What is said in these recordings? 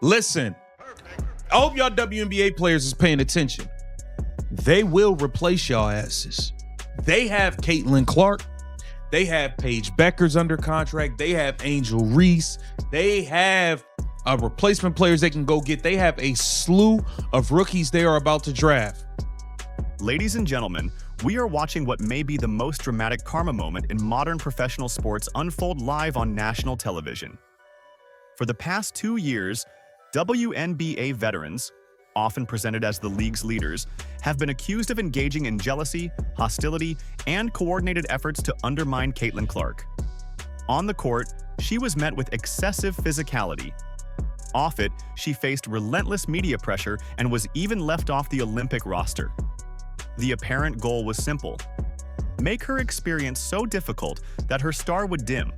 Listen, I hope y'all WNBA players is paying attention. They will replace y'all asses. They have Caitlin Clark. They have Paige Beckers under contract. They have Angel Reese. They have replacement players they can go get. They have a slew of rookies they are about to draft. Ladies and gentlemen, we are watching what may be the most dramatic karma moment in modern professional sports unfold live on national television. For the past 2 years, WNBA veterans, often presented as the league's leaders, have been accused of engaging in jealousy, hostility, and coordinated efforts to undermine Caitlin Clark. On the court, she was met with excessive physicality. Off it, she faced relentless media pressure and was even left off the Olympic roster. The apparent goal was simple: make her experience so difficult that her star would dim,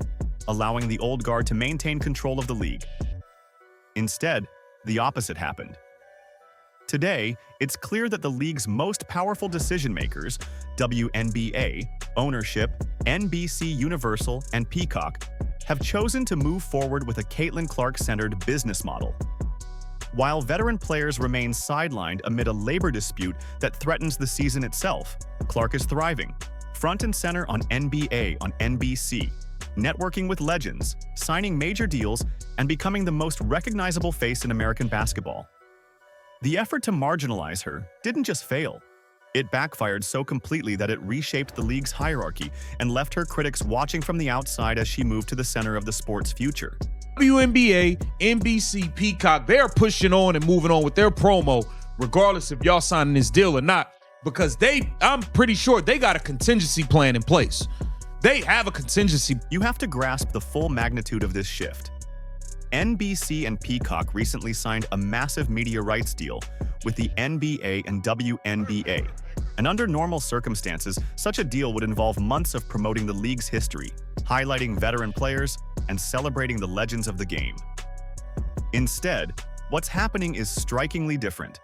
allowing the old guard to maintain control of the league. Instead, the opposite happened. Today, it's clear that the league's most powerful decision-makers, WNBA, ownership, NBC Universal, and Peacock, have chosen to move forward with a Caitlin Clark-centered business model. While veteran players remain sidelined amid a labor dispute that threatens the season itself, Clark is thriving, front and center on NBA on NBC, networking with legends, signing major deals, and becoming the most recognizable face in American basketball. The effort to marginalize her didn't just fail. It backfired so completely that it reshaped the league's hierarchy and left her critics watching from the outside as she moved to the center of the sport's future. WNBA, NBC, Peacock, they're pushing on and moving on with their promo, regardless if y'all signing this deal or not, because I'm pretty sure they got a contingency plan in place. They have a contingency. You have to grasp the full magnitude of this shift. NBC and Peacock recently signed a massive media rights deal with the NBA and WNBA. And under normal circumstances, such a deal would involve months of promoting the league's history, highlighting veteran players, and celebrating the legends of the game. Instead, what's happening is strikingly different.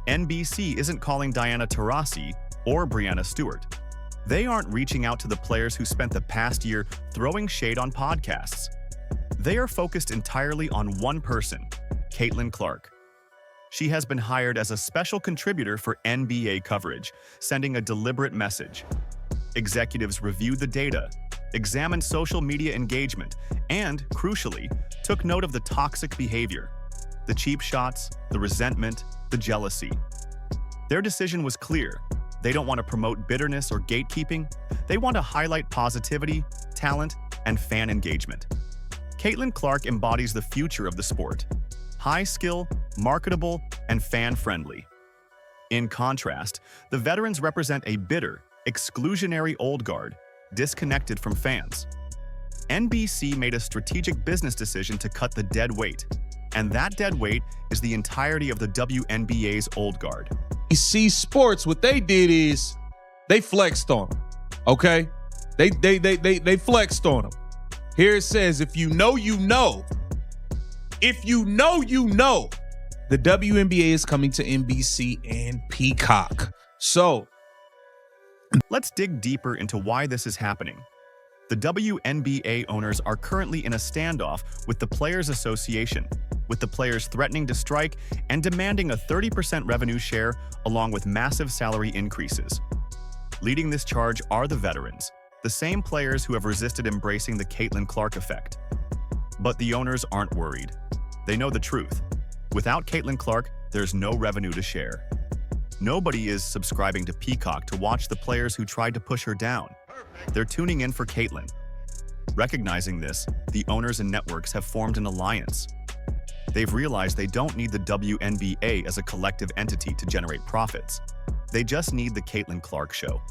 NBC isn't calling Diana Taurasi or Brianna Stewart. They aren't reaching out to the players who spent the past year throwing shade on podcasts. They are focused entirely on one person, Caitlin Clark. She has been hired as a special contributor for NBA coverage, sending a deliberate message. Executives reviewed the data, examined social media engagement, and, crucially, took note of the toxic behavior, the cheap shots, the resentment, the jealousy. Their decision was clear. They don't want to promote bitterness or gatekeeping. They want to highlight positivity, talent, and fan engagement. Caitlin Clark embodies the future of the sport: high skill, marketable, and fan-friendly. In contrast, the veterans represent a bitter, exclusionary old guard, disconnected from fans. NBC made a strategic business decision to cut the dead weight, and that dead weight is the entirety of the WNBA's old guard. NBC Sports, what they did is they flexed on them, okay? They flexed on them. Here it says, if you know, you know. If you know, you know. The WNBA is coming to NBC and Peacock. So, let's dig deeper into why this is happening. The WNBA owners are currently in a standoff with the Players Association, with the players threatening to strike and demanding a 30% revenue share along with massive salary increases. Leading this charge are the veterans, the same players who have resisted embracing the Caitlin Clark effect. But the owners aren't worried. They know the truth. Without Caitlin Clark, there's no revenue to share. Nobody is subscribing to Peacock to watch the players who tried to push her down. They're tuning in for Caitlin. Recognizing this, the owners and networks have formed an alliance. They've realized they don't need the WNBA as a collective entity to generate profits. They just need the Caitlin Clark show.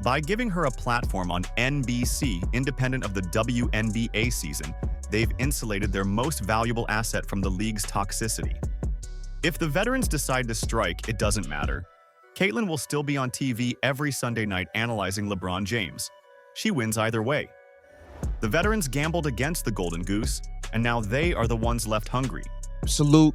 By giving her a platform on NBC independent of the WNBA season, they've insulated their most valuable asset from the league's toxicity. If the veterans decide to strike, it doesn't matter. Caitlin will still be on TV every Sunday night analyzing LeBron James. She wins either way. The veterans gambled against the Golden Goose, and now they are the ones left hungry. Absolute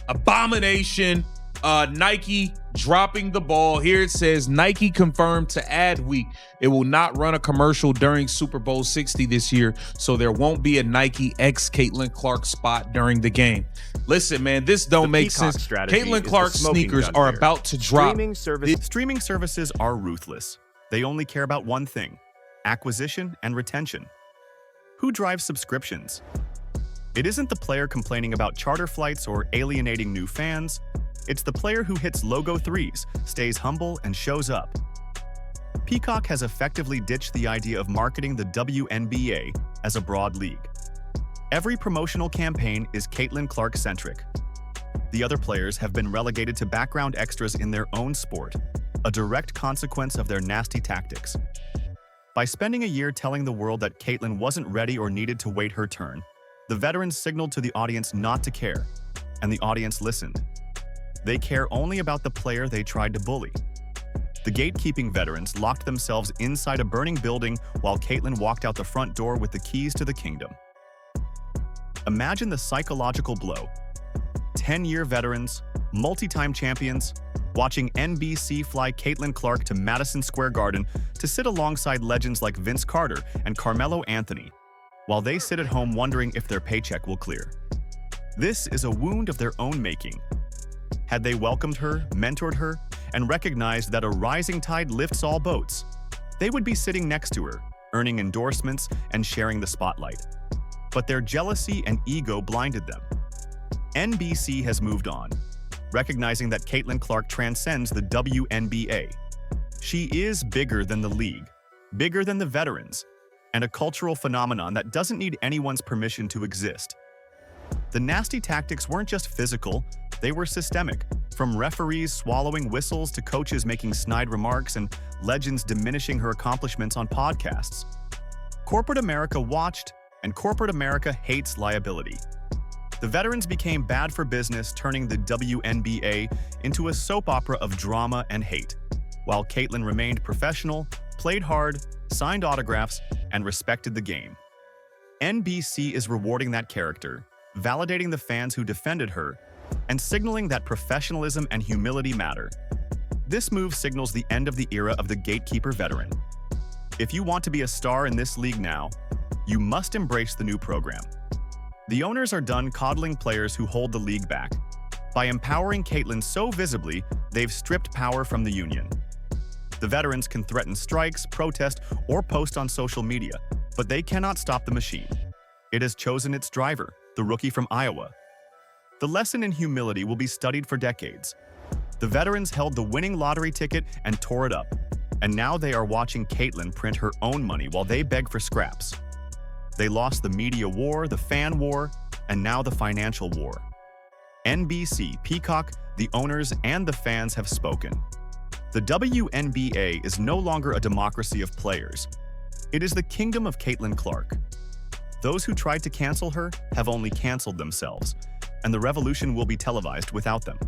abomination. Nike dropping the ball. Here it says Nike confirmed to Adweek it will not run a commercial during Super Bowl 60 this year, so there won't be a Nike X Caitlin Clark spot during the game. Listen, man, this don't make sense. Caitlin Clark's sneakers are about to drop. Streaming services are ruthless. They only care about one thing: acquisition and retention. Who drives subscriptions? It isn't the player complaining about charter flights or alienating new fans. It's the player who hits logo threes, stays humble, and shows up. Peacock has effectively ditched the idea of marketing the WNBA as a broad league. Every promotional campaign is Caitlin Clark-centric. The other players have been relegated to background extras in their own sport, a direct consequence of their nasty tactics. By spending a year telling the world that Caitlin wasn't ready or needed to wait her turn, the veterans signaled to the audience not to care, and the audience listened. They care only about the player they tried to bully. The gatekeeping veterans locked themselves inside a burning building while Caitlin walked out the front door with the keys to the kingdom. Imagine the psychological blow. 10-year veterans, multi-time champions, watching NBC fly Caitlin Clark to Madison Square Garden to sit alongside legends like Vince Carter and Carmelo Anthony, while they sit at home wondering if their paycheck will clear. This is a wound of their own making. Had they welcomed her, mentored her, and recognized that a rising tide lifts all boats, they would be sitting next to her, earning endorsements and sharing the spotlight. But their jealousy and ego blinded them. NBC has moved on, recognizing that Caitlin Clark transcends the WNBA. She is bigger than the league, bigger than the veterans, and a cultural phenomenon that doesn't need anyone's permission to exist. The nasty tactics weren't just physical, they were systemic, from referees swallowing whistles to coaches making snide remarks and legends diminishing her accomplishments on podcasts. Corporate America watched, and corporate America hates liability. The veterans became bad for business, turning the WNBA into a soap opera of drama and hate, while Caitlin remained professional, played hard, signed autographs, and respected the game. NBC is rewarding that character, validating the fans who defended her, and signaling that professionalism and humility matter. This move signals the end of the era of the gatekeeper veteran. If you want to be a star in this league now, you must embrace the new program. The owners are done coddling players who hold the league back. By empowering Caitlin so visibly, they've stripped power from the union. The veterans can threaten strikes, protest, or post on social media, but they cannot stop the machine. It has chosen its driver, the rookie from Iowa. The lesson in humility will be studied for decades. The veterans held the winning lottery ticket and tore it up, and now they are watching Caitlin print her own money while they beg for scraps. They lost the media war, the fan war, and now the financial war. NBC, Peacock, the owners, and the fans have spoken. The WNBA is no longer a democracy of players. It is the kingdom of Caitlin Clark. Those who tried to cancel her have only canceled themselves, and the revolution will be televised without them.